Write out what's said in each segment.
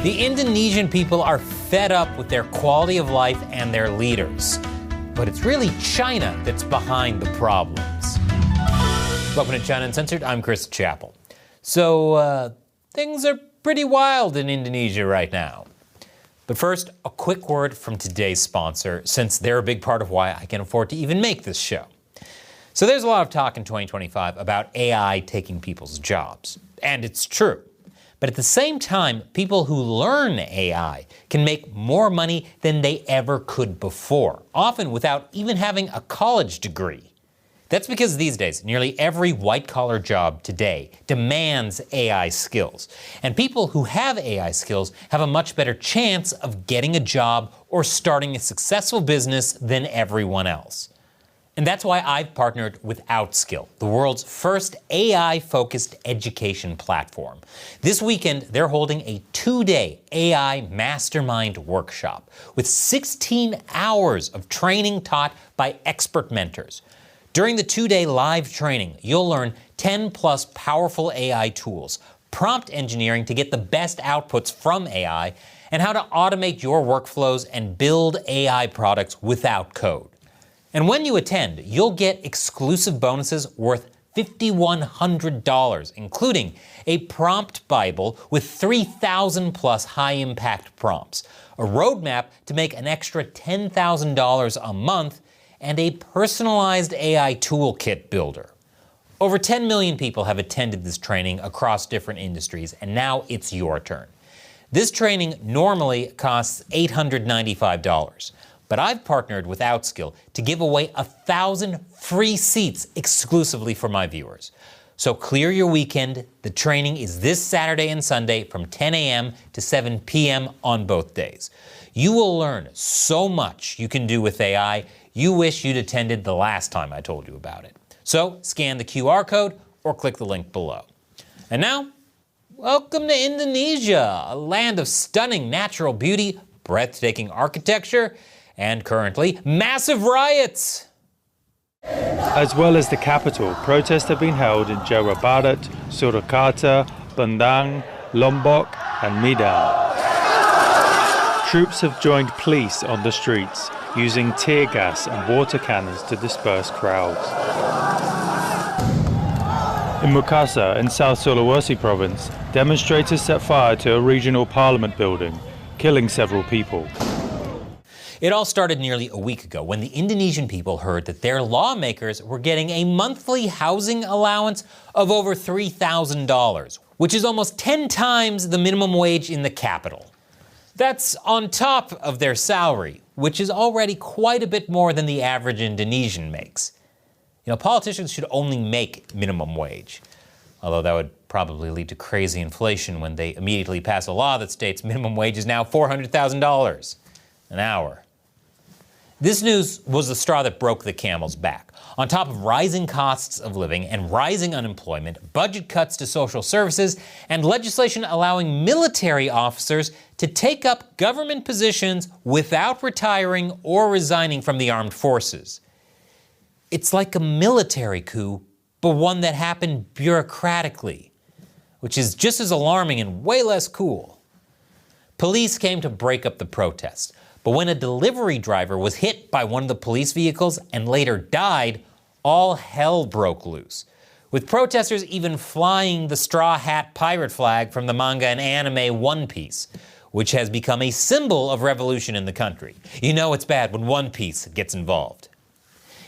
The Indonesian people are fed up with their quality of life and their leaders. But it's really China that's behind the problems. Welcome to China Uncensored. I'm Chris Chappell. So, things are pretty wild in Indonesia right now. But first, a quick word from today's sponsor, since they're a big part of why I can afford to even make this show. So there's a lot of talk in 2025 about AI taking people's jobs. And it's true. But at the same time, people who learn AI can make more money than they ever could before, often without even having a college degree. That's because these days, nearly every white-collar job today demands AI skills. And people who have AI skills have a much better chance of getting a job or starting a successful business than everyone else. And that's why I've partnered with Outskill, the world's first AI-focused education platform. This weekend, they're holding a 2-day AI mastermind workshop with 16 hours of training taught by expert mentors. During the 2-day live training, you'll learn 10 plus powerful AI tools, prompt engineering to get the best outputs from AI, and how to automate your workflows and build AI products without code. And when you attend, you'll get exclusive bonuses worth $5,100, including a prompt Bible with 3,000 plus high-impact prompts, a roadmap to make an extra $10,000 a month, and a personalized AI toolkit builder. Over 10 million people have attended this training across different industries, and now it's your turn. This training normally costs $895. But I've partnered with Outskill to give away 1,000 free seats exclusively for my viewers. So clear your weekend. The training is this Saturday and Sunday from 10 a.m. to 7 p.m. on both days. You will learn so much you can do with AI you wish you'd attended the last time I told you about it. So scan the QR code or click the link below. And now, welcome to Indonesia, a land of stunning natural beauty, breathtaking architecture, and currently, massive riots! As well as the capital, protests have been held in Jawa Barat, Surakarta, Bandung, Lombok, and Medan. Troops have joined police on the streets, using tear gas and water cannons to disperse crowds. In Makassar, in South Sulawesi province, demonstrators set fire to a regional parliament building, killing several people. It all started nearly a week ago when the Indonesian people heard that their lawmakers were getting a monthly housing allowance of over $3,000, which is almost 10 times the minimum wage in the capital. That's on top of their salary, which is already quite a bit more than the average Indonesian makes. You know, politicians should only make minimum wage, although that would probably lead to crazy inflation when they immediately pass a law that states minimum wage is now $400,000 an hour. This news was the straw that broke the camel's back. On top of rising costs of living and rising unemployment, budget cuts to social services, and legislation allowing military officers to take up government positions without retiring or resigning from the armed forces. It's like a military coup, but one that happened bureaucratically, which is just as alarming and way less cool. Police came to break up the protest. But when a delivery driver was hit by one of the police vehicles and later died, all hell broke loose, with protesters even flying the straw hat pirate flag from the manga and anime One Piece, which has become a symbol of revolution in the country. You know it's bad when One Piece gets involved.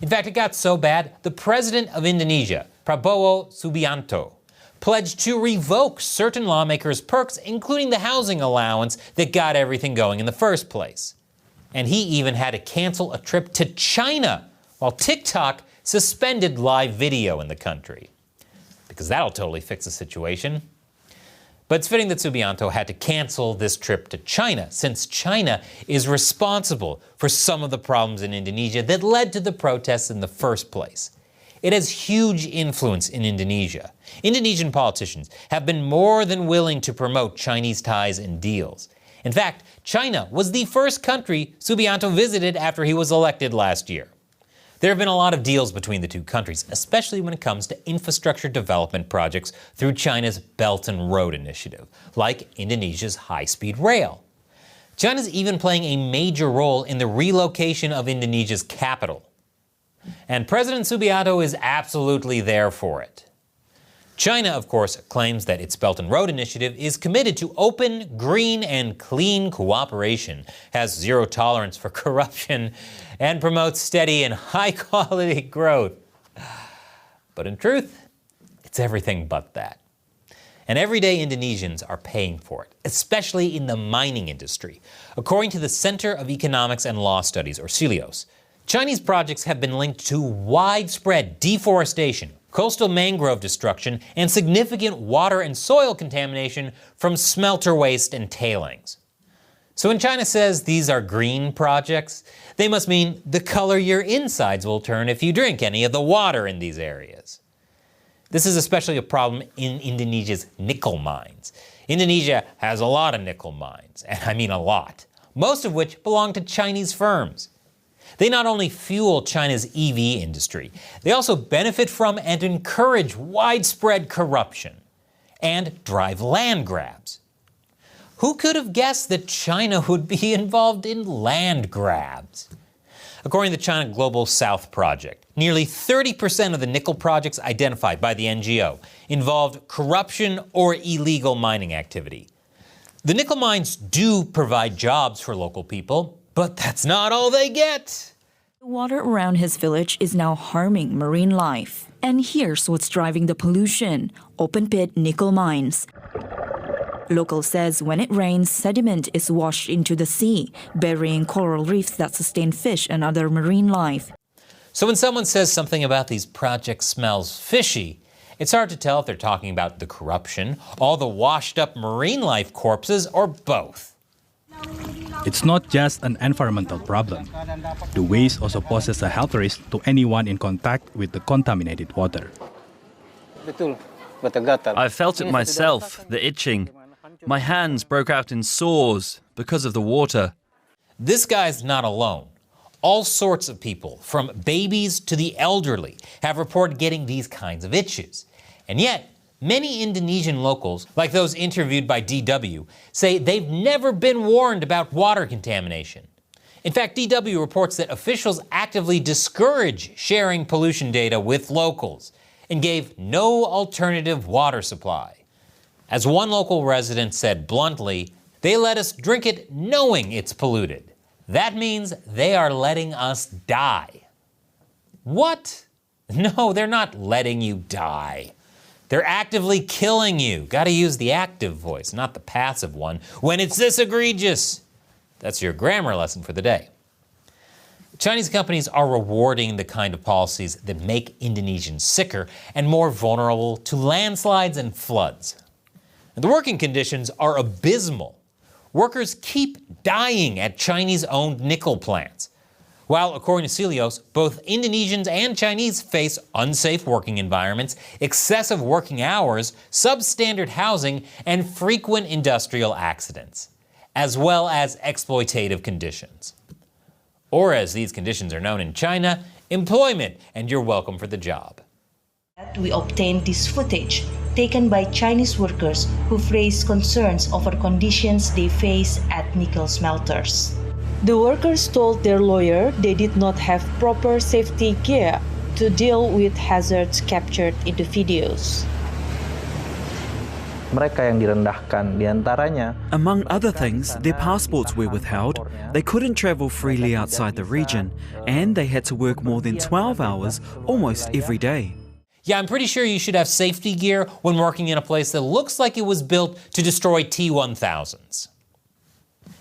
In fact, it got so bad, the president of Indonesia, Prabowo Subianto, pledged to revoke certain lawmakers' perks, including the housing allowance that got everything going in the first place. And he even had to cancel a trip to China while TikTok suspended live video in the country. Because that'll totally fix the situation. But it's fitting that Subianto had to cancel this trip to China, since China is responsible for some of the problems in Indonesia that led to the protests in the first place. It has huge influence in Indonesia. Indonesian politicians have been more than willing to promote Chinese ties and deals. In fact, China was the first country Subianto visited after he was elected last year. There have been a lot of deals between the two countries, especially when it comes to infrastructure development projects through China's Belt and Road Initiative, like Indonesia's high-speed rail. China's even playing a major role in the relocation of Indonesia's capital. And President Subianto is absolutely there for it. China, of course, claims that its Belt and Road Initiative is committed to open, green, and clean cooperation, has zero tolerance for corruption, and promotes steady and high-quality growth. But in truth, it's everything but that. And everyday Indonesians are paying for it, especially in the mining industry. According to the Center of Economics and Law Studies, or CELIOS, Chinese projects have been linked to widespread deforestation, coastal mangrove destruction, and significant water and soil contamination from smelter waste and tailings. So when China says these are green projects, they must mean the color your insides will turn if you drink any of the water in these areas. This is especially a problem in Indonesia's nickel mines. Indonesia has a lot of nickel mines, and I mean a lot, most of which belong to Chinese firms. They not only fuel China's EV industry, they also benefit from and encourage widespread corruption and drive land grabs. Who could have guessed that China would be involved in land grabs? According to the China Global South Project, nearly 30% of the nickel projects identified by the NGO involved corruption or illegal mining activity. The nickel mines do provide jobs for local people, but that's not all they get. The water around his village is now harming marine life. And here's what's driving the pollution: open-pit nickel mines. Local says when it rains, sediment is washed into the sea, burying coral reefs that sustain fish and other marine life. So when someone says something about these projects smells fishy, it's hard to tell if they're talking about the corruption, all the washed-up marine life corpses, or both. It's not just an environmental problem. The waste also poses a health risk to anyone in contact with the contaminated water. I felt it myself, the itching. My hands broke out in sores because of the water. This guy's not alone. All sorts of people, from babies to the elderly, have reported getting these kinds of itches. And yet, many Indonesian locals, like those interviewed by DW, say they've never been warned about water contamination. In fact, DW reports that officials actively discourage sharing pollution data with locals and gave no alternative water supply. As one local resident said bluntly, they let us drink it knowing it's polluted. That means they are letting us die. What? No, they're not letting you die. They're actively killing you. Gotta use the active voice, not the passive one, when it's this egregious. That's your grammar lesson for the day. Chinese companies are rewarding the kind of policies that make Indonesians sicker and more vulnerable to landslides and floods. And the working conditions are abysmal. Workers keep dying at Chinese-owned nickel plants. While, according to CELIOS, both Indonesians and Chinese face unsafe working environments, excessive working hours, substandard housing, and frequent industrial accidents, as well as exploitative conditions. Or as these conditions are known in China, employment, and you're welcome for the job. We obtained this footage taken by Chinese workers who raised concerns over conditions they face at nickel smelters. The workers told their lawyer they did not have proper safety gear to deal with hazards captured in the videos. Among other things, their passports were withheld, they couldn't travel freely outside the region, and they had to work more than 12 hours almost every day. Yeah, I'm pretty sure you should have safety gear when working in a place that looks like it was built to destroy T-1000s.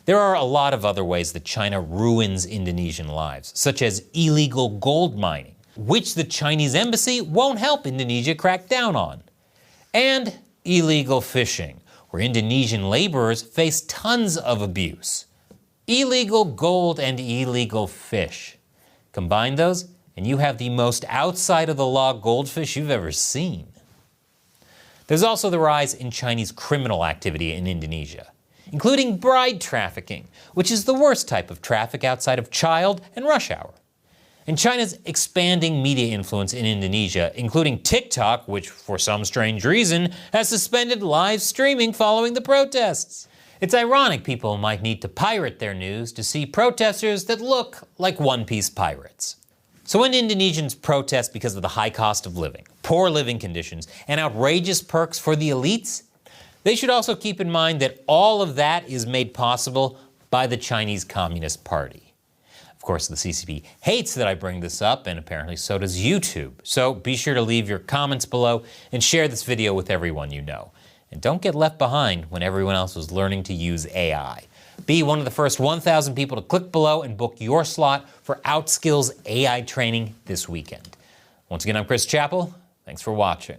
There are a lot of other ways that China ruins Indonesian lives, such as illegal gold mining, which the Chinese embassy won't help Indonesia crack down on, and illegal fishing, where Indonesian laborers face tons of abuse. Illegal gold and illegal fish. Combine those, and you have the most outside-of-the-law goldfish you've ever seen. There's also the rise in Chinese criminal activity in Indonesia, including bride trafficking, which is the worst type of traffic outside of child and rush hour. And China's expanding media influence in Indonesia, including TikTok, which for some strange reason has suspended live streaming following the protests. It's ironic people might need to pirate their news to see protesters that look like one-piece pirates. So when Indonesians protest because of the high cost of living, poor living conditions, and outrageous perks for the elites, they should also keep in mind that all of that is made possible by the Chinese Communist Party. Of course, the CCP hates that I bring this up, and apparently so does YouTube. So be sure to leave your comments below and share this video with everyone you know. And don't get left behind when everyone else is learning to use AI. Be one of the first 1,000 people to click below and book your slot for OutSkills AI training this weekend. Once again, I'm Chris Chappell. Thanks for watching.